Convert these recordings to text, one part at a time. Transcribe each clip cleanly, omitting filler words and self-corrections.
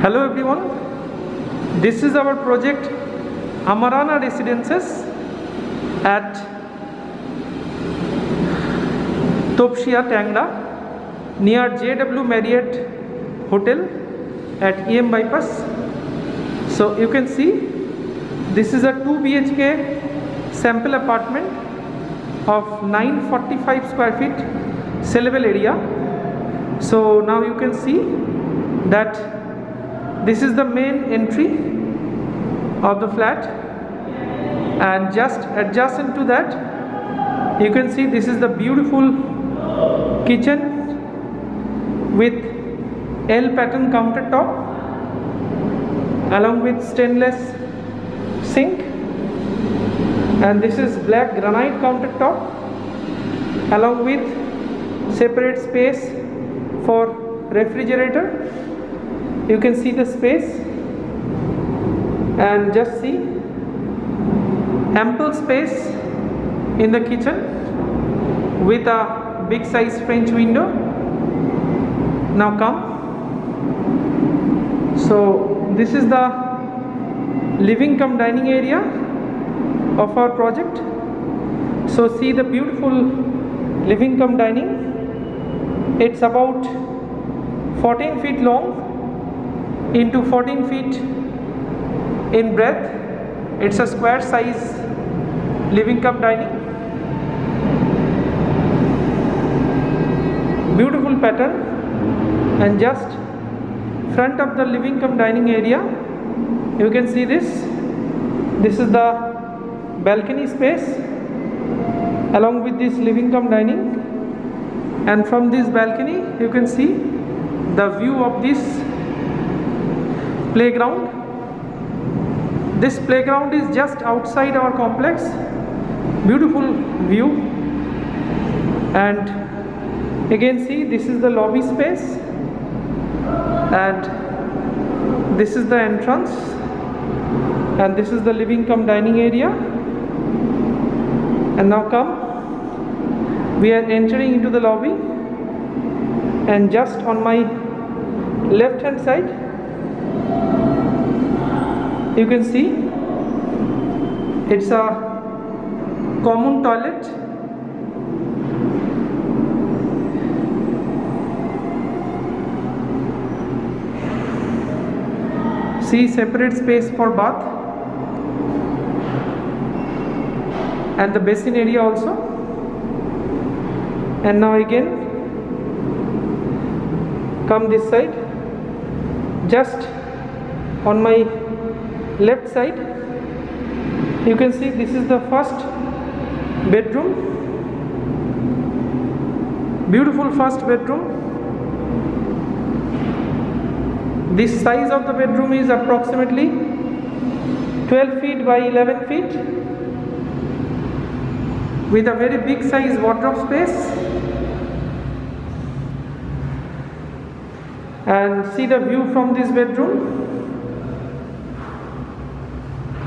Hello everyone, this is our project Amarana Residences at Topshia, Tangra, near JW Marriott Hotel at EM Bypass. So you can see this is a 2 BHK sample apartment of 945 square feet sellable area. So now you can see that this is the main entry of the flat, and just adjacent to that you can see this is the beautiful kitchen with L pattern countertop along with stainless sink, and this is black granite countertop along with separate space for refrigerator. You can see the space, and just see ample space in the kitchen with a big size French window. Now come. So this is the living cum dining area of our project. So see the beautiful living cum dining. It's about 14 feet long into 14 feet in breadth. It's a square size living cum dining. Beautiful pattern, and just front of the living cum dining area you can see this is the balcony space along with this living cum dining, and from this balcony you can see the view of this playground. This playground is just outside our complex. Beautiful view, and again see this is the lobby space, and this is the entrance, and this is the living cum dining area. And now come, we are entering into the lobby, and just on my left hand side you can see it's a common toilet. See separate space for bath and the basin area also. And now again come this side. Just on my left side you can see this is the first bedroom. Beautiful first bedroom. This size of the bedroom is approximately 12 feet by 11 feet with a very big size wardrobe space. And see the view from this bedroom.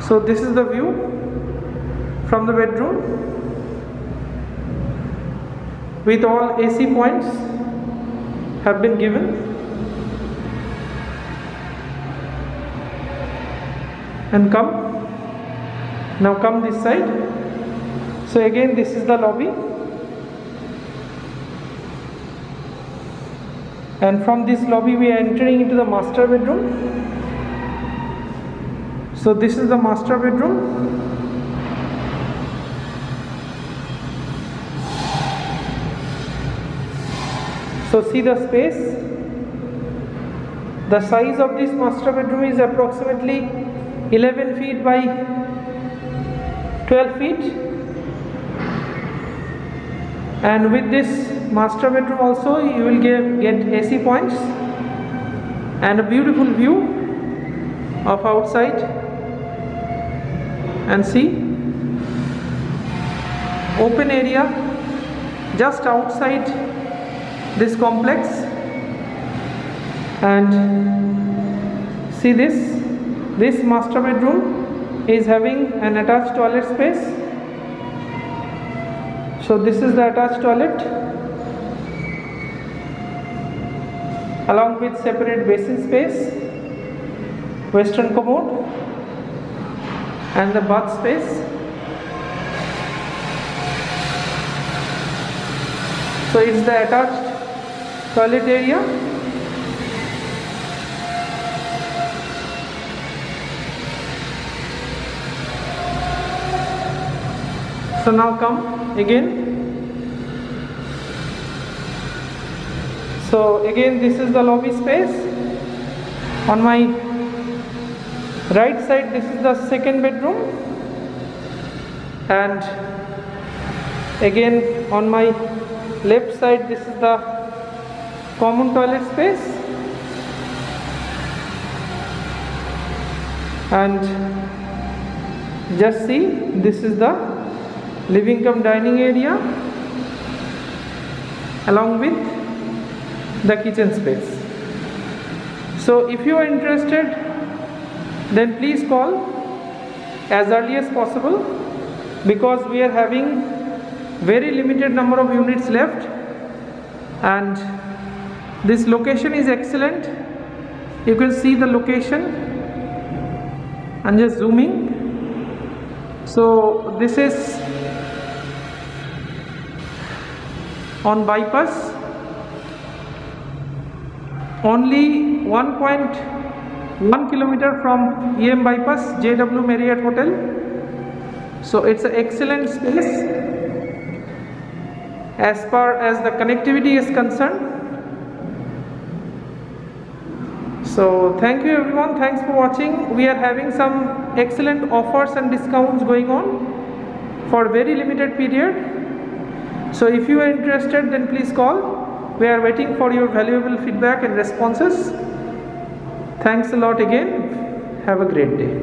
So this is the view from the bedroom with all AC points have been given. And now come this side. So again this is the lobby, and from this lobby we are entering into the master bedroom. So this is the master bedroom. So see the space. The size of this master bedroom is approximately 11 feet by 12 feet. And with this master bedroom also you will get AC points and a beautiful view of outside. And see open area just outside this complex, and see this master bedroom is having an attached toilet space. So this is the attached toilet along with separate basin space. western commode and the bath space. So it's the attached toilet area. So now come again. So again this is the lobby space. On my right side this is the second bedroom, and again on my left side this is the common toilet space, and just see, this is the living cum dining area along with the kitchen space. So if you are interested, then please call as early as possible, because we are having very limited number of units left, and this location is excellent. You can see the location. I'm just zooming. So this is on bypass, only 1.1 kilometer from EM bypass, JW Marriott Hotel. So it's an excellent space as far as the connectivity is concerned. So thank you everyone, thanks for watching. We are having some excellent offers and discounts going on for very limited period. So if you are interested, then please call. We are waiting for your valuable feedback and responses. Thanks a lot again. Have a great day.